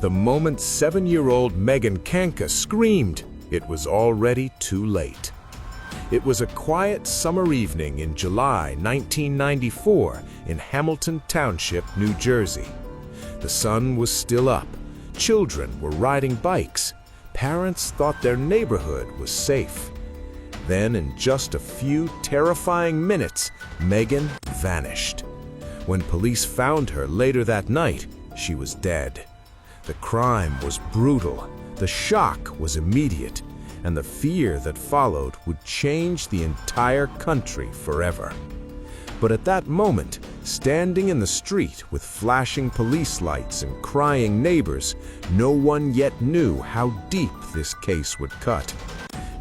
The moment 7-year-old Megan Kanka screamed, it was already too late. It was a quiet summer evening in July 1994 in Hamilton Township, New Jersey. The sun was still up. Children were riding bikes. Parents thought their neighborhood was safe. Then, in just a few terrifying minutes, Megan vanished. When police found her later that night, she was dead. The crime was brutal, the shock was immediate, and the fear that followed would change the entire country forever. But at that moment, standing in the street with flashing police lights and crying neighbors, no one yet knew how deep this case would cut.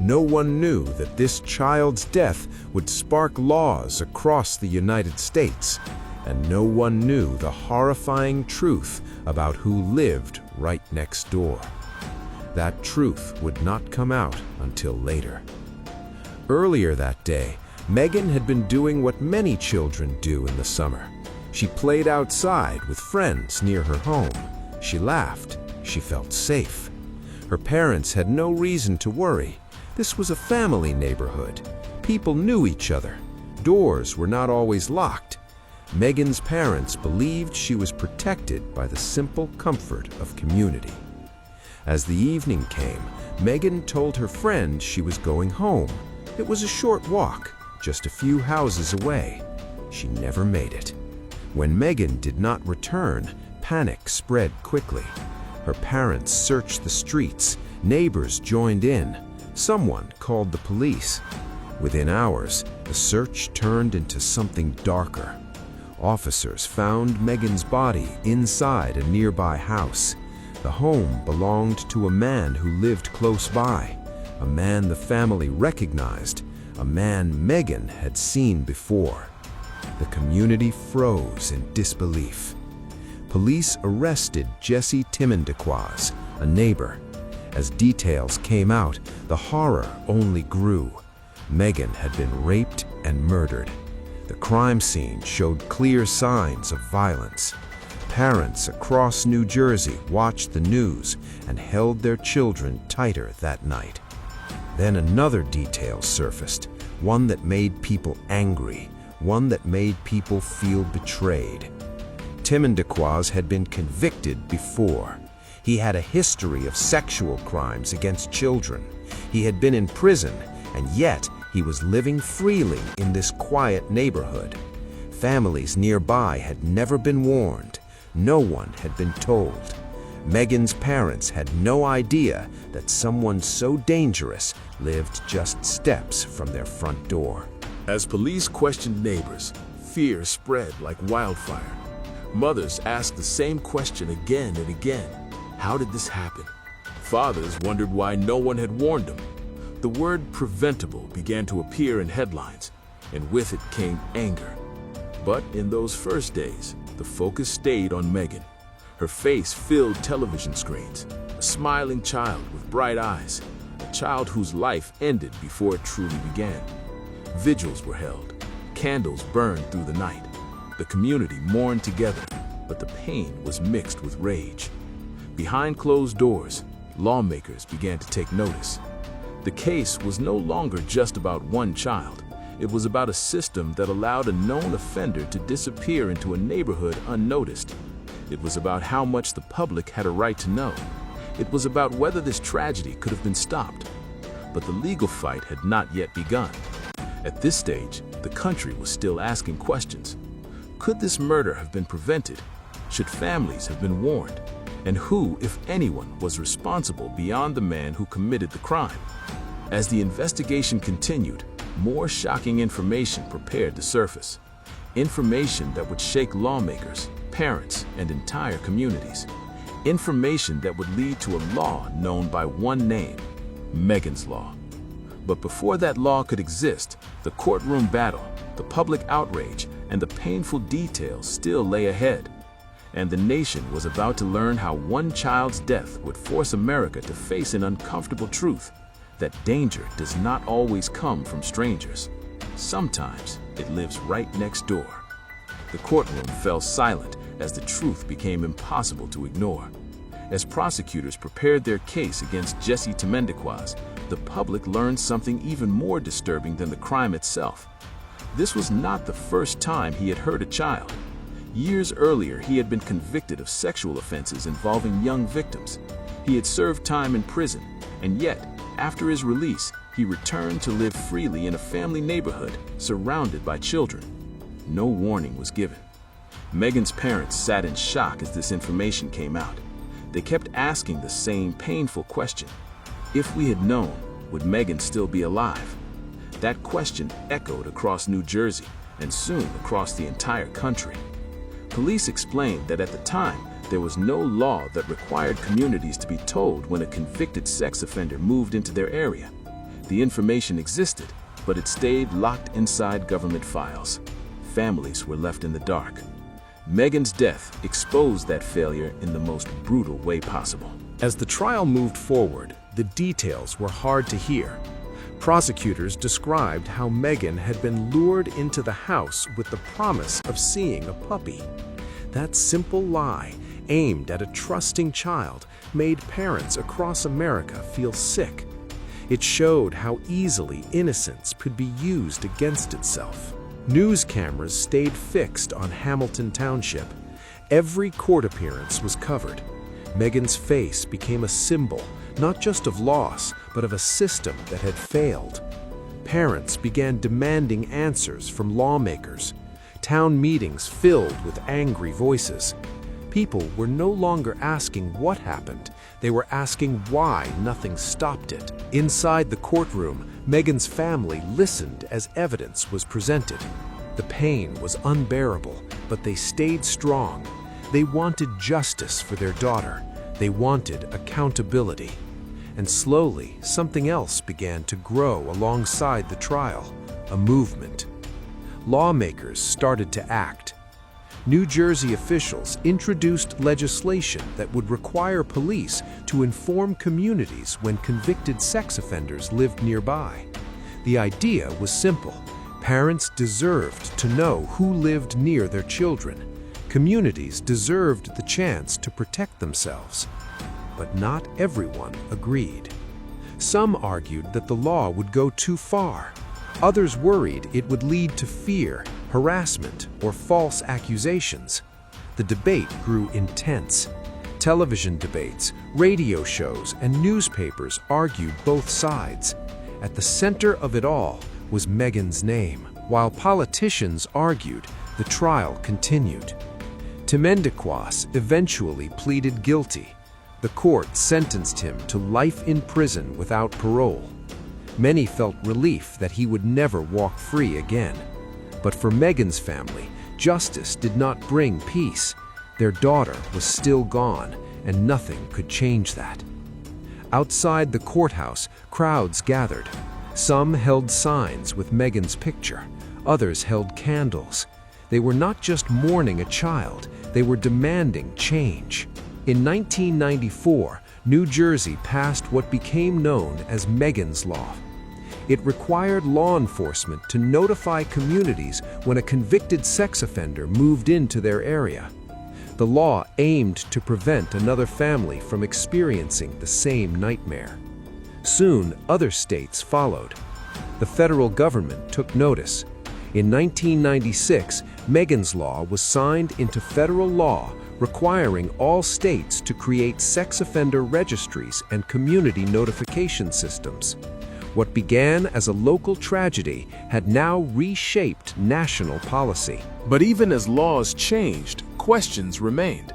No one knew that this child's death would spark laws across the United States, and no one knew the horrifying truth about who lived right next door. That truth would not come out until later. Earlier that day, Megan had been doing what many children do in the summer. She played outside with friends near her home. She laughed. She felt safe. Her parents had no reason to worry. This was a family neighborhood. People knew each other. Doors were not always locked. Megan's parents believed she was protected by the simple comfort of community. As the evening came, Megan told her friend she was going home. It was a short walk, just a few houses away. She never made it. When Megan did not return, panic spread quickly. Her parents searched the streets. Neighbors joined in. Someone called the police. Within hours, the search turned into something darker. Officers found Megan's body inside a nearby house. The home belonged to a man who lived close by, a man the family recognized, a man Megan had seen before. The community froze in disbelief. Police arrested Jesse Timondequoise, a neighbor. As details came out, the horror only grew. Megan had been raped and murdered. The crime scene showed clear signs of violence. Parents across New Jersey watched the news and held their children tighter that night. Then another detail surfaced, one that made people angry, one that made people feel betrayed. Timondequoise had been convicted before. He had a history of sexual crimes against children. He had been in prison, and yet he was living freely in this quiet neighborhood. Families nearby had never been warned. No one had been told. Megan's parents had no idea that someone so dangerous lived just steps from their front door. As police questioned neighbors, fear spread like wildfire. Mothers asked the same question again and again. How did this happen? Fathers wondered why no one had warned them. The word preventable began to appear in headlines, and with it came anger. But in those first days, the focus stayed on Megan. Her face filled television screens, a smiling child with bright eyes, a child whose life ended before it truly began. Vigils were held, candles burned through the night. The community mourned together, but the pain was mixed with rage. Behind closed doors, lawmakers began to take notice. The case was no longer just about one child. It was about a system that allowed a known offender to disappear into a neighborhood unnoticed. It was about how much the public had a right to know. It was about whether this tragedy could have been stopped. But the legal fight had not yet begun. At this stage, the country was still asking questions. Could this murder have been prevented? Should families have been warned? And who, if anyone, was responsible beyond the man who committed the crime? As the investigation continued, more shocking information prepared to surface. Information that would shake lawmakers, parents, and entire communities. Information that would lead to a law known by one name, Megan's Law. But before that law could exist, the courtroom battle, the public outrage, and the painful details still lay ahead. And the nation was about to learn how one child's death would force America to face an uncomfortable truth, that danger does not always come from strangers. Sometimes it lives right next door. The courtroom fell silent as the truth became impossible to ignore. As prosecutors prepared their case against Jesse Temendekwas, the public learned something even more disturbing than the crime itself. This was not the first time he had hurt a child. Years earlier, he had been convicted of sexual offenses involving young victims. He had served time in prison, and yet, after his release, he returned to live freely in a family neighborhood surrounded by children. No warning was given. Megan's parents sat in shock as this information came out. They kept asking the same painful question. If we had known, would Megan still be alive? That question echoed across New Jersey and soon across the entire country. Police explained that at the time, there was no law that required communities to be told when a convicted sex offender moved into their area. The information existed, but it stayed locked inside government files. Families were left in the dark. Megan's death exposed that failure in the most brutal way possible. As the trial moved forward, the details were hard to hear. Prosecutors described how Megan had been lured into the house with the promise of seeing a puppy. That simple lie, aimed at a trusting child, made parents across America feel sick. It showed how easily innocence could be used against itself. News cameras stayed fixed on Hamilton Township. Every court appearance was covered. Megan's face became a symbol, not just of loss, but of a system that had failed. Parents began demanding answers from lawmakers. Town meetings filled with angry voices. People were no longer asking what happened. They were asking why nothing stopped it. Inside the courtroom, Megan's family listened as evidence was presented. The pain was unbearable, but they stayed strong. They wanted justice for their daughter. They wanted accountability. And slowly, something else began to grow alongside the trial, a movement. Lawmakers started to act. New Jersey officials introduced legislation that would require police to inform communities when convicted sex offenders lived nearby. The idea was simple. Parents deserved to know who lived near their children. Communities deserved the chance to protect themselves. But not everyone agreed. Some argued that the law would go too far. Others worried it would lead to fear, harassment, or false accusations. The debate grew intense. Television debates, radio shows, and newspapers argued both sides. At the center of it all was Megan's name. While politicians argued, the trial continued. Temendekwas eventually pleaded guilty. The court sentenced him to life in prison without parole. Many felt relief that he would never walk free again. But for Megan's family, justice did not bring peace. Their daughter was still gone, and nothing could change that. Outside the courthouse, crowds gathered. Some held signs with Megan's picture. Others held candles. They were not just mourning a child, they were demanding change. In 1994, New Jersey passed what became known as Megan's Law. It required law enforcement to notify communities when a convicted sex offender moved into their area. The law aimed to prevent another family from experiencing the same nightmare. Soon, other states followed. The federal government took notice. In 1996, Megan's Law was signed into federal law, requiring all states to create sex offender registries and community notification systems. What began as a local tragedy had now reshaped national policy. But even as laws changed, questions remained.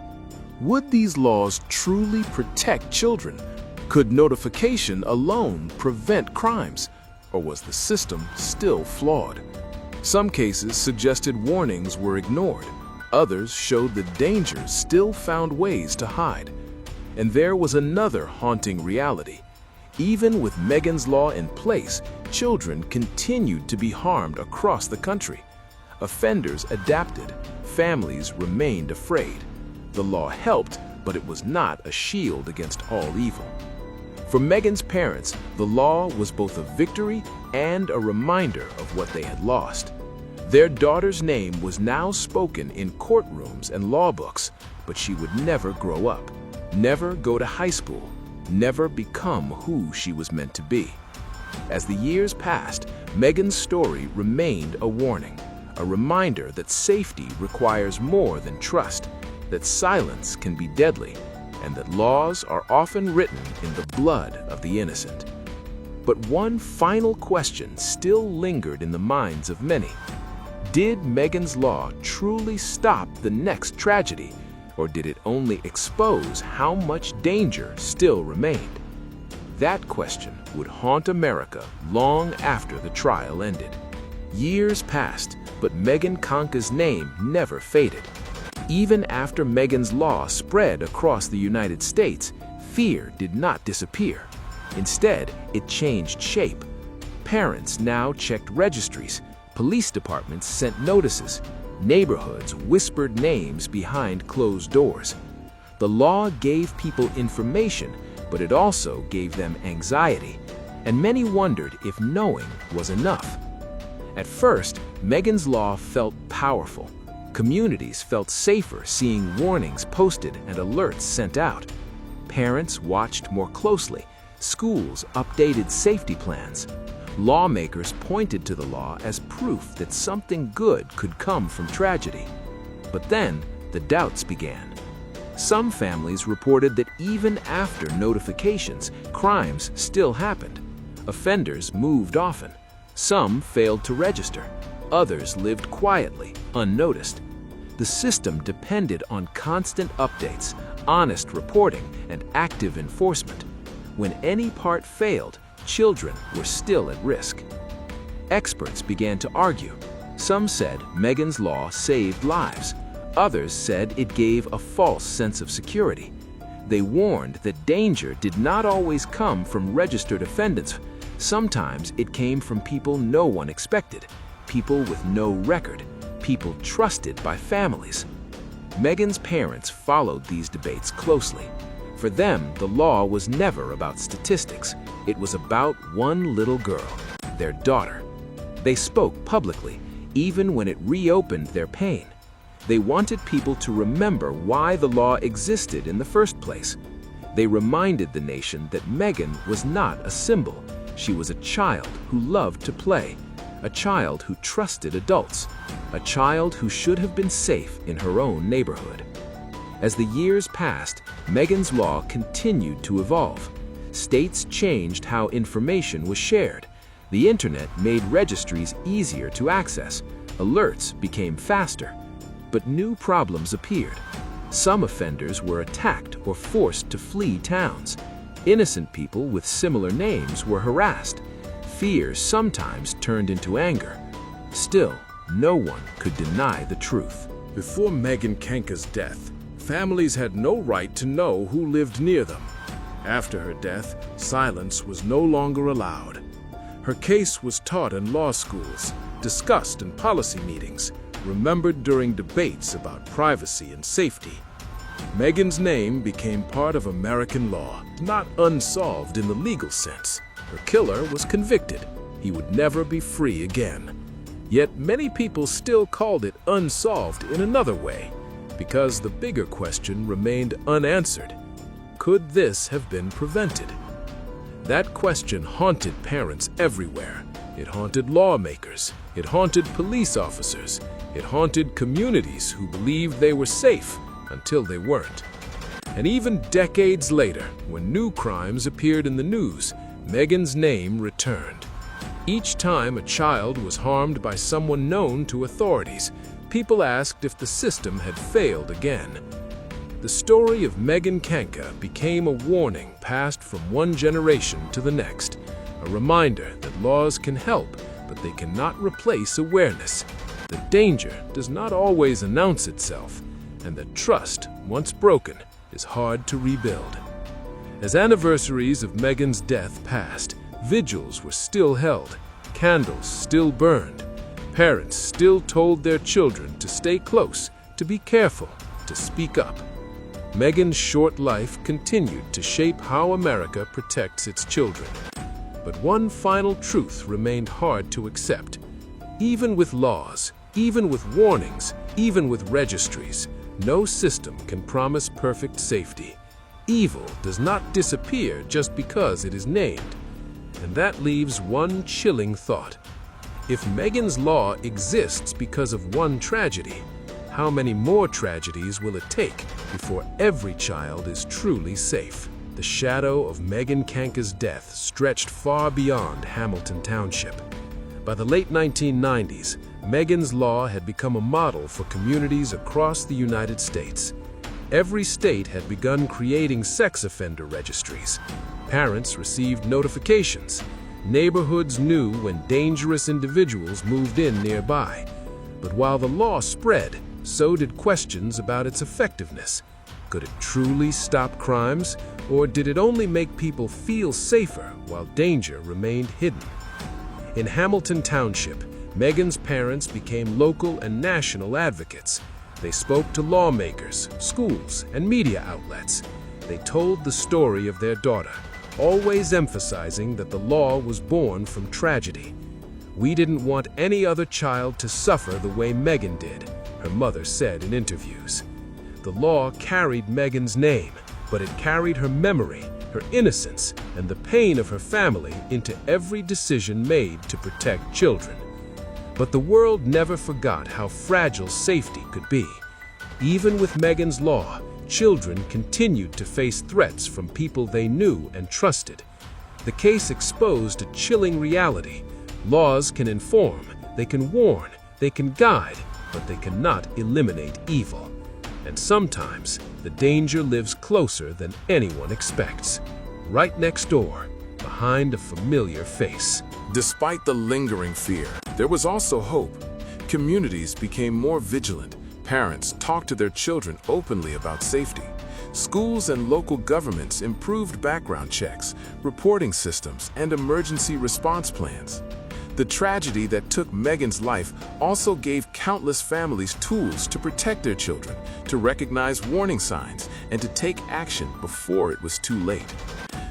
Would these laws truly protect children? Could notification alone prevent crimes? Or was the system still flawed? Some cases suggested warnings were ignored. Others showed the dangers still found ways to hide. And there was another haunting reality. Even with Megan's Law in place, children continued to be harmed across the country. Offenders adapted. Families remained afraid. The law helped, but it was not a shield against all evil. For Megan's parents, the law was both a victory and a reminder of what they had lost. Their daughter's name was now spoken in courtrooms and law books, but she would never grow up. never go to high school, never become who she was meant to be. As the years passed, Megan's story remained a warning, a reminder that safety requires more than trust, that silence can be deadly, and that laws are often written in the blood of the innocent. But one final question still lingered in the minds of many. Did Megan's Law truly stop the next tragedy, or did it only expose how much danger still remained? That question would haunt America long after the trial ended. Years passed, but Megan Kanka's name never faded. Even after Megan's Law spread across the United States, fear did not disappear. Instead, it changed shape. Parents now checked registries, police departments sent notices, neighborhoods whispered names behind closed doors. The law gave people information, but it also gave them anxiety, and many wondered if knowing was enough. At first, Megan's Law felt powerful. Communities felt safer seeing warnings posted and alerts sent out. Parents watched more closely. Schools updated safety plans. Lawmakers pointed to the law as proof that something good could come from tragedy. But then, the doubts began. Some families reported that even after notifications, crimes still happened. Offenders moved often. Some failed to register. Others lived quietly, unnoticed. The system depended on constant updates, honest reporting, and active enforcement. When any part failed, children were still at risk. Experts began to argue. Some said Megan's Law saved lives. Others said it gave a false sense of security. They warned that danger did not always come from registered offenders. Sometimes it came from people no one expected, people with no record, people trusted by families. Megan's parents followed these debates closely. For them, the law was never about statistics. It was about one little girl, their daughter. They spoke publicly, even when it reopened their pain. They wanted people to remember why the law existed in the first place. They reminded the nation that Megan was not a symbol. She was a child who loved to play, a child who trusted adults, a child who should have been safe in her own neighborhood. As the years passed, Megan's Law continued to evolve. States changed how information was shared. The internet made registries easier to access. Alerts became faster. But new problems appeared. Some offenders were attacked or forced to flee towns. Innocent people with similar names were harassed. Fear sometimes turned into anger. Still, no one could deny the truth. Before Megan Kanka's death, families had no right to know who lived near them. After her death, silence was no longer allowed. Her case was taught in law schools, discussed in policy meetings, remembered during debates about privacy and safety. Megan's name became part of American law, not unsolved in the legal sense. Her killer was convicted. He would never be free again. Yet many people still called it unsolved in another way, because the bigger question remained unanswered. Could this have been prevented? That question haunted parents everywhere. It haunted lawmakers. It haunted police officers. It haunted communities who believed they were safe until they weren't. And even decades later, when new crimes appeared in the news, Megan's name returned. Each time a child was harmed by someone known to authorities, people asked if the system had failed again. The story of Megan Kanka became a warning passed from one generation to the next, a reminder that laws can help, but they cannot replace awareness. That danger does not always announce itself, and that trust, once broken, is hard to rebuild. As anniversaries of Megan's death passed, vigils were still held, candles still burned. Parents still told their children to stay close, to be careful, to speak up. Megan's short life continued to shape how America protects its children. But one final truth remained hard to accept. Even with laws, even with warnings, even with registries, no system can promise perfect safety. Evil does not disappear just because it is named. And that leaves one chilling thought. If Megan's Law exists because of one tragedy, how many more tragedies will it take before every child is truly safe? The shadow of Megan Kanka's death stretched far beyond Hamilton Township. By the late 1990s, Megan's Law had become a model for communities across the United States. Every state had begun creating sex offender registries. Parents received notifications. Neighborhoods knew when dangerous individuals moved in nearby. But while the law spread, so did questions about its effectiveness. Could it truly stop crimes, or did it only make people feel safer while danger remained hidden? In Hamilton Township, Megan's parents became local and national advocates. They spoke to lawmakers, schools, and media outlets. They told the story of their daughter, always emphasizing that the law was born from tragedy. "We didn't want any other child to suffer the way Megan did," her mother said in interviews. The law carried Megan's name, but it carried her memory, her innocence, and the pain of her family into every decision made to protect children. But the world never forgot how fragile safety could be. Even with Megan's Law, children continued to face threats from people they knew and trusted. The case exposed a chilling reality. Laws can inform, they can warn, they can guide, but they cannot eliminate evil. And sometimes, the danger lives closer than anyone expects. Right next door, behind a familiar face. Despite the lingering fear, there was also hope. Communities became more vigilant. Parents talked to their children openly about safety. Schools and local governments improved background checks, reporting systems, and emergency response plans. The tragedy that took Megan's life also gave countless families tools to protect their children, to recognize warning signs, and to take action before it was too late.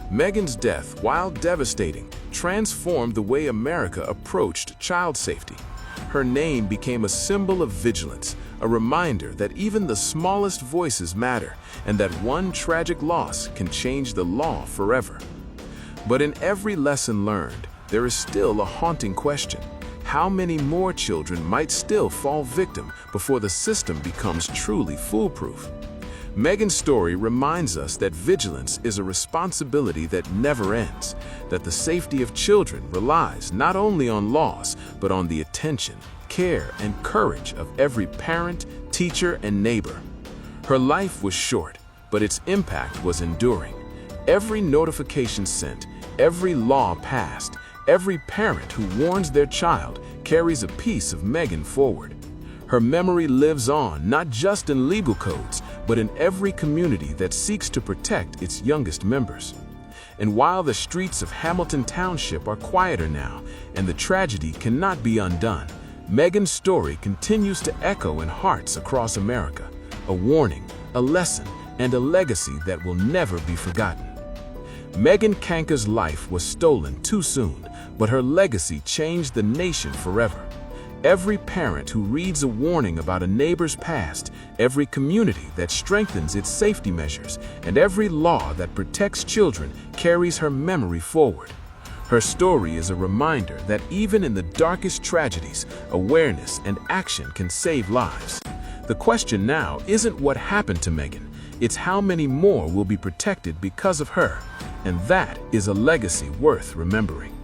Megan's death, while devastating, transformed the way America approached child safety. Her name became a symbol of vigilance, a reminder that even the smallest voices matter, and that one tragic loss can change the law forever. But in every lesson learned, there is still a haunting question. How many more children might still fall victim before the system becomes truly foolproof? Megan's story reminds us that vigilance is a responsibility that never ends, that the safety of children relies not only on laws, but on the attention, care, and courage of every parent, teacher, and neighbor. Her life was short, but its impact was enduring. Every notification sent, every law passed, every parent who warns their child carries a piece of Megan forward. Her memory lives on, not just in legal codes, but in every community that seeks to protect its youngest members. And while the streets of Hamilton Township are quieter now, and the tragedy cannot be undone, Megan's story continues to echo in hearts across America, a warning, a lesson, and a legacy that will never be forgotten. Megan Kanka's life was stolen too soon, but her legacy changed the nation forever. Every parent who reads a warning about a neighbor's past, every community that strengthens its safety measures, and every law that protects children carries her memory forward. Her story is a reminder that even in the darkest tragedies, awareness and action can save lives. The question now isn't what happened to Megan, it's how many more will be protected because of her. And that is a legacy worth remembering.